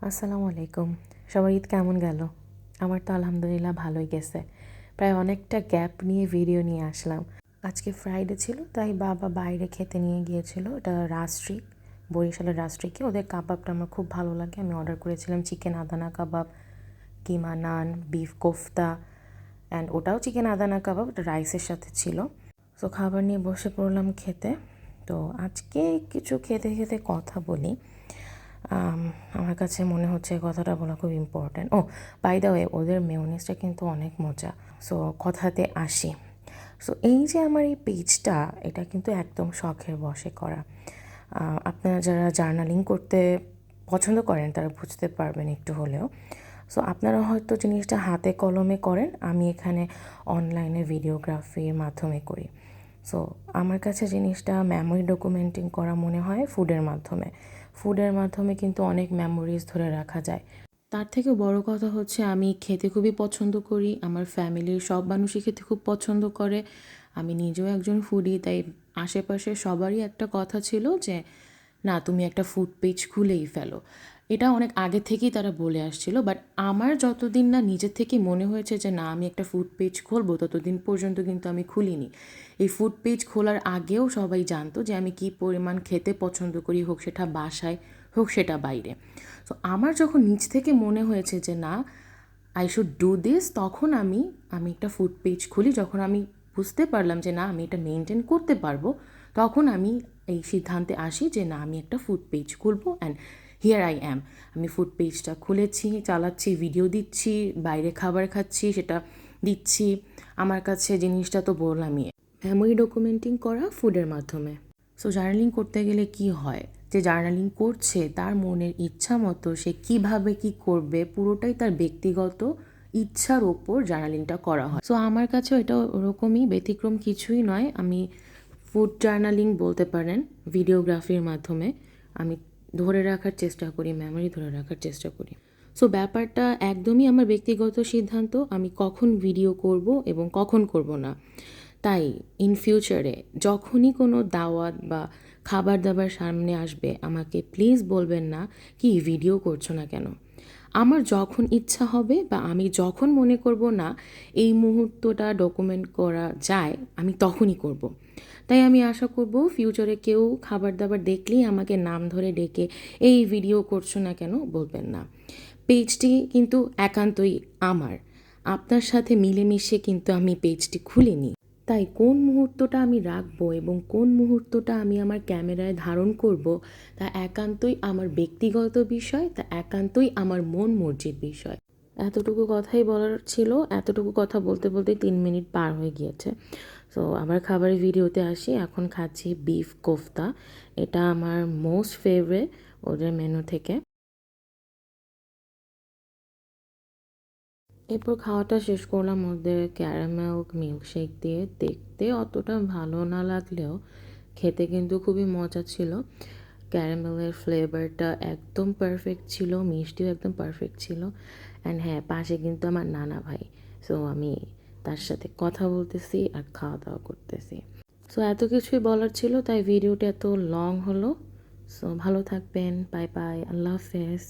আসসালামু আলাইকুম। সবার ঈদ কেমন গেল? আমার তো আলহামদুলিল্লাহ ভালোই গেছে। প্রায় অনেকটা গ্যাপ নিয়ে ভিডিও নিয়ে আসলাম। আজকে ফ্রাইডে ছিল, তাই বাবা বাইরে খেতে নিয়ে গিয়েছিল। এটা রাজস্ট্রিট, বরিশালের রাজস্ট্রিটে। ওদের কাবাবটা আমার খুব ভালো লাগে। আমি অর্ডার করেছিলাম chicken Adana kebab, keema naan, beef kofta and ওটাও চিকেন আদানা কাবাব, ওটা রাইসের সাথে ছিল। সো খাবার নিয়ে বসে পড়লাম খেতে। তো আজকে কিছু খেতে খেতে কথা বলি। আমার কাছে মনে হচ্ছে কথাটা বলা খুব ইম্পর্ট্যান্ট। বাই দ্য ওয়ে, ওদের মেয়োনিজটা কিন্তু অনেক মজা। সো কথাতে আসি। সো এই যে আমার এই পেজটা, এটা কিন্তু একদম শখের বশে করা। আপনারা যারা জার্নালিং করতে পছন্দ করেন তারা বুঝতে পারবেন একটু হলেও। সো আপনারা হয়তো জিনিসটা হাতে কলমে করেন, আমি এখানে অনলাইনে ভিডিওগ্রাফির মাধ্যমে করি। সো আমার কাছে জিনিসটা মেমোরি ডকুমেন্টিং করা মনে হয় ফুডের মাধ্যমে কিন্তু অনেক মেমোরিজ ধরে রাখা যায়। তার থেকে বড় কথা হচ্ছে আমি খেতে খুবই পছন্দ করি, আমার ফ্যামিলির সব মানুষই খেতে খুব পছন্দ করে। আমি নিজেও একজন ফুডি, তাই আশেপাশে সবারই একটা কথা ছিল যে না, তুমি একটা ফুড পেজ খুলেই ফেলো। এটা অনেক আগে থেকেই তারা বলে আসছিল, বাট আমার যতদিন না নিজের থেকে মনে হয়েছে যে না, আমি একটা ফুড পেজ খুলবো, ততদিন পর্যন্ত কিন্তু আমি খুলিনি। এই ফুড পেজ খোলার আগেও সবাই জানতো যে আমি কী পরিমাণ খেতে পছন্দ করি, হোক সেটা বাসায় হোক সেটা বাইরে। তো আমার যখন নিজ থেকে মনে হয়েছে যে না, আই শুড ডু দিস, তখন আমি একটা ফুড পেজ খুলি। যখন আমি বুঝতে পারলাম যে না, আমি এটা মেনটেন করতে পারবো, তখন আমি এই সিদ্ধান্তে আসি যে না, আমি একটা ফুড পেজ খুলবো। And here I am. আমি ফুড পেজটা খুলেছি, চালাচ্ছি, ভিডিও দিচ্ছি, বাইরে খাবার খাচ্ছি, সেটা দিচ্ছি। আমার কাছে জিনিসটা তো বললামই, মেমোরি ডকুমেন্টিং করা ফুডের মাধ্যমে। সো জার্নালিং করতে গেলে কি হয়, যে জার্নালিং করছে তার মনের ইচ্ছা মতো সে কিভাবে কি করবে, পুরোটাই তার ব্যক্তিগত ইচ্ছার ওপর জার্নালিংটা করা হয়। সো আমার কাছেও এটা ওরকমই, ব্যতিক্রম কিছুই নয়। আমি ফুড জার্নালিং বলতে পারেন ভিডিওগ্রাফির মাধ্যমে আমি ধরে রাখার চেষ্টা করি, মেমোরি ধরে রাখার চেষ্টা করি। সো ব্যাপারটা একদমই আমার ব্যক্তিগত সিদ্ধান্ত, আমি কখন ভিডিও করব এবং কখন করব না। তাই ইন ফিউচারে যখনই কোনো দাওয়াত বা খাবার দাবার সামনে আসবে, আমাকে প্লিজ বলবেন না কি ভিডিও করছো না কেন। আমার যখন ইচ্ছা হবে বা আমি যখন মনে করব না এই মুহূর্তটা ডকুমেন্ট করা যায়, আমি তখনই করব। তাই আমি আশা করব ফিউচারে কেউ খাবার দাবার দেখলেই আমাকে নাম ধরে ডেকে এই ভিডিও করছো না কেন বলবেন না। পেজটি কিন্তু একান্তই আমার, আপনার সাথে মিলেমিশে কিন্তু আমি পেজটি খুলিনি। তাই কোন মুহূর্তটা আমি রাখবো এবং কোন মুহূর্তটা আমি আমার ক্যামেরায় ধারণ করব, তা একান্তই আমার ব্যক্তিগত বিষয়, তা একান্তই আমার মন মর্জির বিষয়। এতটুকু কথাই বলার ছিল। এতটুকু কথা বলতে বলতে 3 মিনিট পার হয়ে গিয়েছে। সো আবার খাবারের ভিডিওতে আসি। এখন খাচ্ছি বিফ কোফতা। এটা আমার মোস্ট ফেভারিট ওদের মেনু থেকে। এরপর খাওয়াটা শেষ করলাম ওদের ক্যারামেল মিল্কশেক দিয়ে। দেখতে অতটা ভালো না লাগলেও খেতে কিন্তু খুবই মজা ছিল। ক্যারামেলের ফ্লেভারটা একদম পারফেক্ট ছিল, মিষ্টিও একদম পারফেক্ট ছিল। অ্যান্ড হ্যাঁ, পাশে কিন্তু আমার নানা ভাই। সো আমি তার সাথে কথা বলতেছি আর খাওয়া দাওয়া করতেছি। সো এত কিছুই বলার ছিল, তাই ভিডিওটা এত লং হলো। সো ভালো থাকবেন, বাই বাই, আল্লাহ হাফেজ।